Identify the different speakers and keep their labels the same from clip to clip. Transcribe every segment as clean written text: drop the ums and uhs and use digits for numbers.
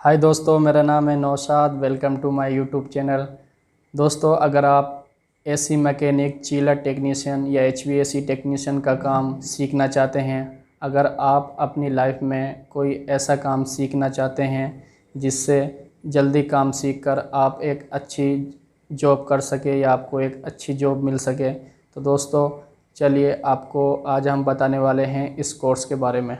Speaker 1: हाय दोस्तों, मेरा नाम है Naushad. Welcome to my YouTube channel. दोस्तों, अगर आप एसी मैकेनिक, चिलर टेक्नीशियन या एचवीएसी टेक्नीशियन का काम सीखना चाहते हैं, अगर आप अपनी लाइफ में कोई ऐसा काम सीखना चाहते हैं जिससे जल्दी काम सीखकर आप एक अच्छी जॉब कर सके या आपको एक अच्छी जॉब मिल सके, तो दोस्तों चलिए आपको आज हम बताने वाले हैं इस कोर्स के बारे में।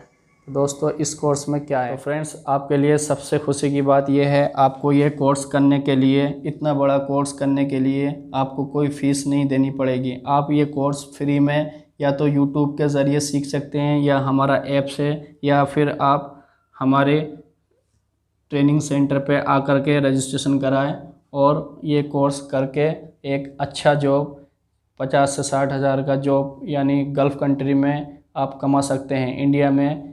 Speaker 1: दोस्तों, इस कोर्स में क्या है? तो फ्रेंड्स, आपके लिए सबसे खुशी की बात यह है, आपको ये कोर्स करने के लिए, इतना बड़ा कोर्स करने के लिए आपको कोई फ़ीस नहीं देनी पड़ेगी। आप ये कोर्स फ्री में या तो यूट्यूब के ज़रिए सीख सकते हैं या हमारा ऐप से, या फिर आप हमारे ट्रेनिंग सेंटर पे आकर के रजिस्ट्रेशन कराएं और ये कोर्स करके एक अच्छा जॉब 50 से 60 हज़ार का जॉब यानी गल्फ़ कंट्री में आप कमा सकते हैं। इंडिया में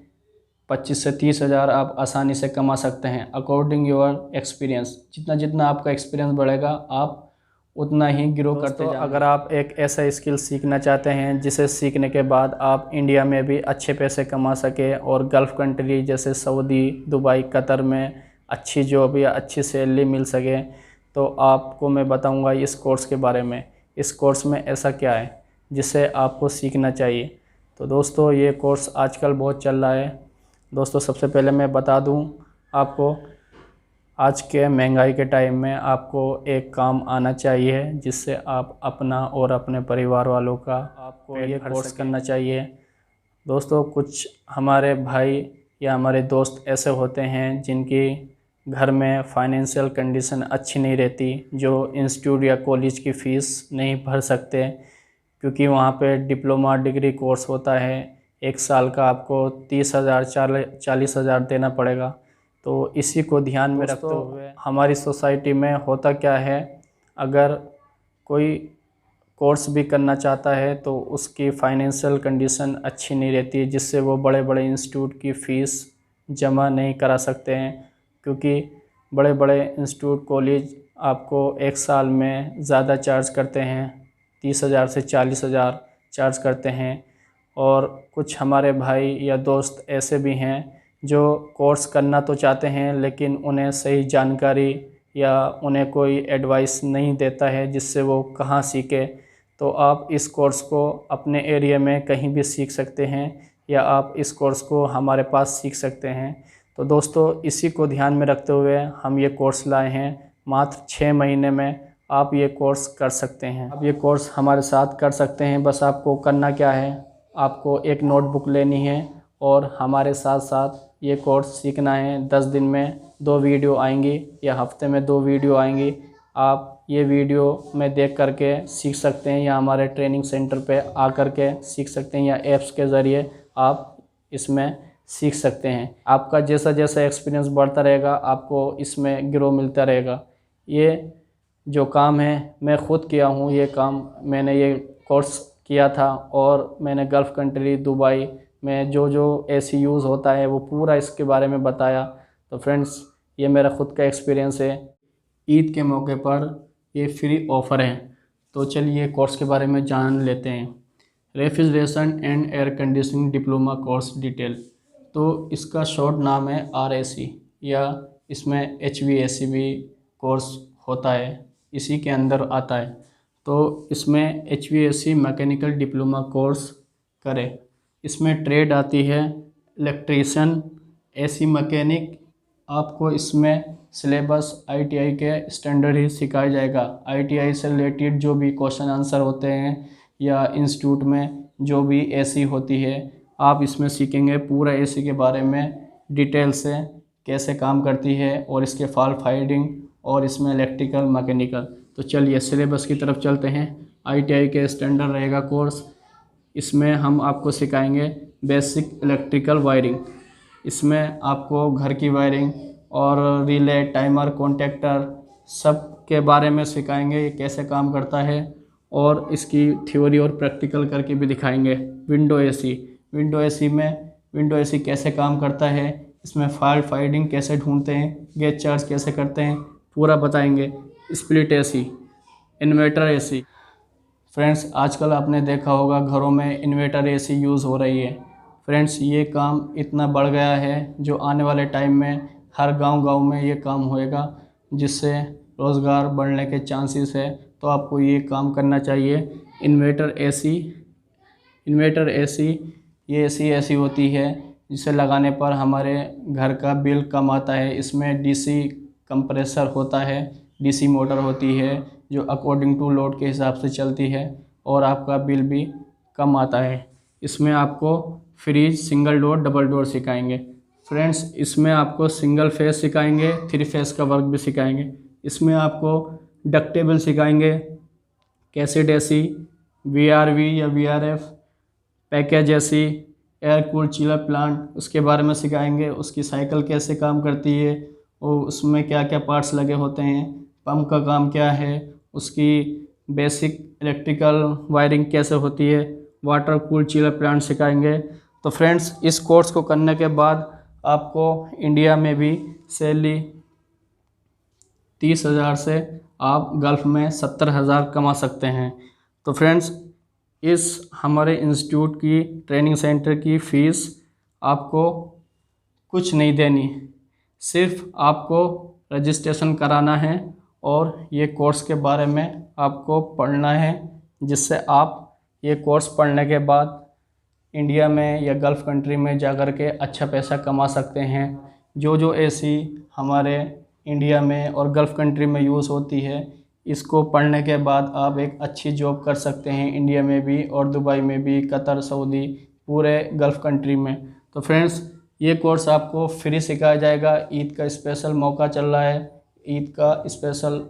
Speaker 1: 25 से 30 हज़ार आप आसानी से कमा सकते हैं अकॉर्डिंग योर एक्सपीरियंस। जितना जितना आपका एक्सपीरियंस बढ़ेगा आप उतना ही ग्रो करते जाएंगे। अगर आप एक ऐसा स्किल सीखना चाहते हैं जिसे सीखने के बाद आप इंडिया में भी अच्छे पैसे कमा सके और गल्फ़ कंट्री जैसे सऊदी, दुबई, कतर में अच्छी जॉब या अच्छी सैलरी मिल सके, तो आपको मैं बताऊंगा इस कोर्स के बारे में। इस कोर्स में ऐसा क्या है जिसे आपको सीखना चाहिए। तो दोस्तों, ये कोर्स आजकल बहुत चल रहा है। दोस्तों, सबसे पहले मैं बता दूं आपको, आज के महंगाई के टाइम में आपको एक काम आना चाहिए जिससे आप अपना और अपने परिवार वालों का आपको ये कोर्स करना चाहिए। दोस्तों, कुछ हमारे भाई या हमारे दोस्त ऐसे होते हैं जिनकी घर में फाइनेंशियल कंडीशन अच्छी नहीं रहती, जो इंस्टीट्यूट या कॉलेज की फ़ीस नहीं भर सकते, क्योंकि वहाँ पे डिप्लोमा डिग्री कोर्स होता है। एक साल का आपको 30,000 40 हज़ार देना पड़ेगा। तो इसी को ध्यान में रखते हुए हमारी सोसाइटी में होता क्या है, अगर कोई कोर्स भी करना चाहता है तो उसकी फ़ाइनेंशियल कंडीशन अच्छी नहीं रहती, जिससे वो बड़े बड़े इंस्टीट्यूट की फ़ीस जमा नहीं करा सकते हैं, क्योंकि बड़े बड़े इंस्टीट्यूट कॉलेज आपको एक साल में ज़्यादा चार्ज करते हैं, 30,000 से 40,000 चार्ज करते हैं। और कुछ हमारे भाई या दोस्त ऐसे भी हैं जो कोर्स करना तो चाहते हैं लेकिन उन्हें सही जानकारी या उन्हें कोई एडवाइस नहीं देता है जिससे वो कहाँ सीखे। तो आप इस कोर्स को अपने एरिया में कहीं भी सीख सकते हैं या आप इस कोर्स को हमारे पास सीख सकते हैं। तो दोस्तों, इसी को ध्यान में रखते हुए हम ये कोर्स लाए हैं। मात्र 6 महीने में आप ये कोर्स कर सकते हैं। आप ये कोर्स हमारे साथ कर सकते हैं। बस आपको करना क्या है, आपको एक नोटबुक लेनी है और हमारे साथ साथ ये कोर्स सीखना है। 10 दिन में 2 वीडियो आएंगी या हफ्ते में 2 वीडियो आएंगी। आप ये वीडियो में देख करके सीख सकते हैं या हमारे ट्रेनिंग सेंटर पे आ करके सीख सकते हैं या ऐप्स के ज़रिए आप इसमें सीख सकते हैं। आपका जैसा जैसा एक्सपीरियंस बढ़ता रहेगा आपको इसमें ग्रो मिलता रहेगा। ये जो काम है मैं ख़ुद किया हूँ, ये काम मैंने ये कोर्स किया था और मैंने गल्फ़ कंट्री दुबई में जो जो एसी यूज़ होता है वो पूरा इसके बारे में बताया। तो फ्रेंड्स, ये मेरा ख़ुद का एक्सपीरियंस है। ईद के मौके पर ये फ्री ऑफ़र है, तो चलिए कोर्स के बारे में जान लेते हैं। Refrigeration and air conditioning diploma course detail. तो इसका शॉर्ट नाम है RAC, या इसमें HVAC भी कोर्स होता है, इसी के अंदर आता है। तो इसमें HVAC मैकेनिकल डिप्लोमा कोर्स करें। इसमें ट्रेड आती है इलेक्ट्रीशियन, AC मैकेनिक। आपको इसमें सिलेबस ITI के स्टैंडर्ड ही सिखाया जाएगा। ITI से रिलेटेड जो भी क्वेश्चन आंसर होते हैं या इंस्टीट्यूट में जो भी AC होती है, आप इसमें सीखेंगे पूरा AC के बारे में डिटेल से, कैसे काम करती है और इसके फॉल्ट फाइंडिंग और इसमें इलेक्ट्रिकल मैकेनिकल। तो चलिए सिलेबस की तरफ चलते हैं। ITI के स्टैंडर्ड रहेगा कोर्स। इसमें हम आपको सिखाएंगे बेसिक इलेक्ट्रिकल वायरिंग। इसमें आपको घर की वायरिंग और रिले, टाइमर, कॉन्टेक्टर सब के बारे में सिखाएंगे, ये कैसे काम करता है, और इसकी थ्योरी और प्रैक्टिकल करके भी दिखाएंगे। विंडो AC में विंडो AC कैसे काम करता है, इसमें फॉल्ट फाइंडिंग कैसे ढूंढते हैं, गेज चार्ज कैसे करते हैं, पूरा बताएंगे। Split AC, inverter AC। Friends, आजकल आपने देखा होगा घरों में इन्वर्टर AC यूज़ हो रही है। फ्रेंड्स, ये काम इतना बढ़ गया है जो आने वाले टाइम में हर गांव में ये काम होएगा, जिससे रोज़गार बढ़ने के चांसेस है। तो आपको ये काम करना चाहिए। इन्वर्टर एसी ये एसी ऐसी होती है जिसे लगाने पर हमारे घर का बिल कम आता है। इसमें डीसी कंप्रेसर होता है, डीसी मोटर होती है जो अकॉर्डिंग टू लोड के हिसाब से चलती है और आपका बिल भी कम आता है। इसमें आपको fridge, single door, double door सिखाएंगे। फ्रेंड्स, इसमें आपको सिंगल फेस सिखाएंगे, 3 फेस का वर्क भी सिखाएंगे। इसमें आपको डक्टेबल सिखाएंगे, कैसेट एसी, VRV या VRF, package AC, air cooled chiller plant उसके बारे में सिखाएंगे। उसकी साइकिल कैसे काम करती है और उसमें क्या क्या पार्ट्स लगे होते हैं, पंप का काम क्या है, उसकी बेसिक इलेक्ट्रिकल वायरिंग कैसे होती है, वाटर कूल्ड चिलर प्लांट सिखाएंगे। तो फ्रेंड्स, इस कोर्स को करने के बाद आपको इंडिया में भी सैलरी 30,000 से आप गल्फ़ में 70,000 कमा सकते हैं। तो फ्रेंड्स, इस हमारे इंस्टीट्यूट की ट्रेनिंग सेंटर की फ़ीस आपको कुछ नहीं देनी, सिर्फ आपको रजिस्ट्रेशन कराना है और ये कोर्स के बारे में आपको पढ़ना है, जिससे आप ये कोर्स पढ़ने के बाद इंडिया में या गल्फ़ कंट्री में जा कर के अच्छा पैसा कमा सकते हैं। जो एसी हमारे इंडिया में और गल्फ़ कंट्री में यूज़ होती है, इसको पढ़ने के बाद आप एक अच्छी जॉब कर सकते हैं इंडिया में भी और दुबई में भी, कतर, सऊदी, पूरे गल्फ़ कंट्री में। तो फ्रेंड्स, ये कोर्स आपको फ्री सिखाया जाएगा। ईद का स्पेशल मौका चल रहा है, ईद का स्पेशल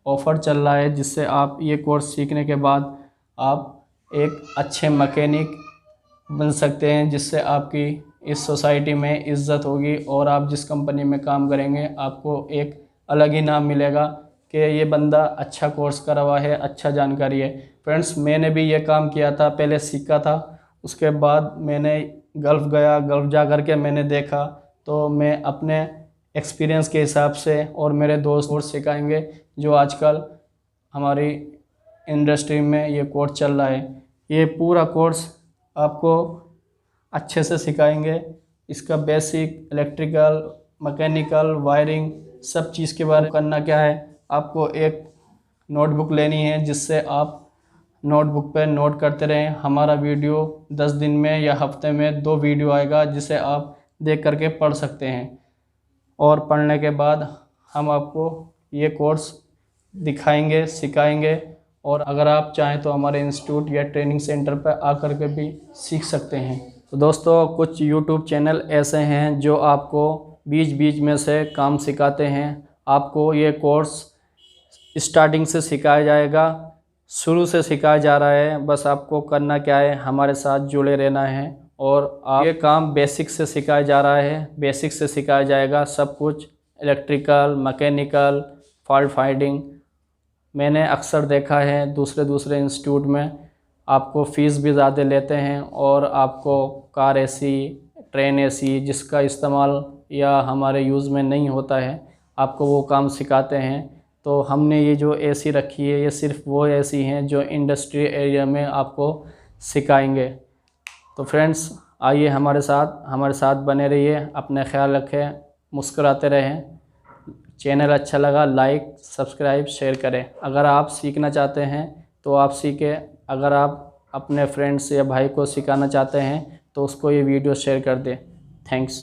Speaker 1: ऑफ़र चल रहा है, जिससे आप ये कोर्स सीखने के बाद आप एक अच्छे मैकेनिक बन सकते हैं, जिससे आपकी इस सोसाइटी में इज़्ज़त होगी और आप जिस कंपनी में काम करेंगे आपको एक अलग ही नाम मिलेगा कि ये बंदा अच्छा कोर्स करा हुआ है, अच्छा जानकारी है। फ्रेंड्स, मैंने भी ये काम किया था, पहले सीखा था, उसके बाद मैंने गल्फ़ गया, गल्फ़ जा कर के मैंने देखा, तो मैं अपने एक्सपीरियंस के हिसाब से और मेरे दोस्त कोर्स सिखाएंगे जो आजकल हमारी इंडस्ट्री में ये कोर्स चल रहा है। ये पूरा कोर्स आपको अच्छे से सिखाएंगे। इसका बेसिक इलेक्ट्रिकल, मैकेनिकल, वायरिंग सब चीज़ के बारे में करना क्या है, आपको एक नोटबुक लेनी है, जिससे आप नोटबुक पे नोट करते रहें। हमारा वीडियो 10 दिन में या हफ्ते में 2 वीडियो आएगा, जिसे आप देख करके पढ़ सकते हैं और पढ़ने के बाद हम आपको ये कोर्स दिखाएंगे, सिखाएंगे और अगर आप चाहें तो हमारे इंस्टीट्यूट या ट्रेनिंग सेंटर पर आकर के भी सीख सकते हैं। तो दोस्तों, कुछ यूट्यूब चैनल ऐसे हैं जो आपको बीच बीच में से काम सिखाते हैं। आपको ये कोर्स स्टार्टिंग से सिखाया जाएगा, शुरू से सिखाया जा रहा है। बस आपको करना क्या है, हमारे साथ जुड़े रहना है और आप ये काम बेसिक से सिखाया जा रहा है, बेसिक से सिखाया जाएगा सब कुछ, इलेक्ट्रिकल, मैकेनिकल, फॉल्ट फाइंडिंग। मैंने अक्सर देखा है दूसरे इंस्टीट्यूट में आपको फ़ीस भी ज़्यादा लेते हैं और आपको कार एसी, ट्रेन एसी जिसका इस्तेमाल या हमारे यूज़ में नहीं होता है, आपको वो काम सिखाते हैं। तो हमने ये जो एसी रखी है, ये सिर्फ वो एसी हैं जो इंडस्ट्री एरिया में आपको सिखाएंगे। तो फ्रेंड्स, आइए हमारे साथ बने रहिए, अपने ख्याल रखें, मुस्कुराते रहें। चैनल अच्छा लगा लाइक, सब्सक्राइब, शेयर करें। अगर आप सीखना चाहते हैं तो आप सीखें, अगर आप अपने फ्रेंड्स या भाई को सिखाना चाहते हैं तो उसको ये वीडियो शेयर कर दें। थैंक्स।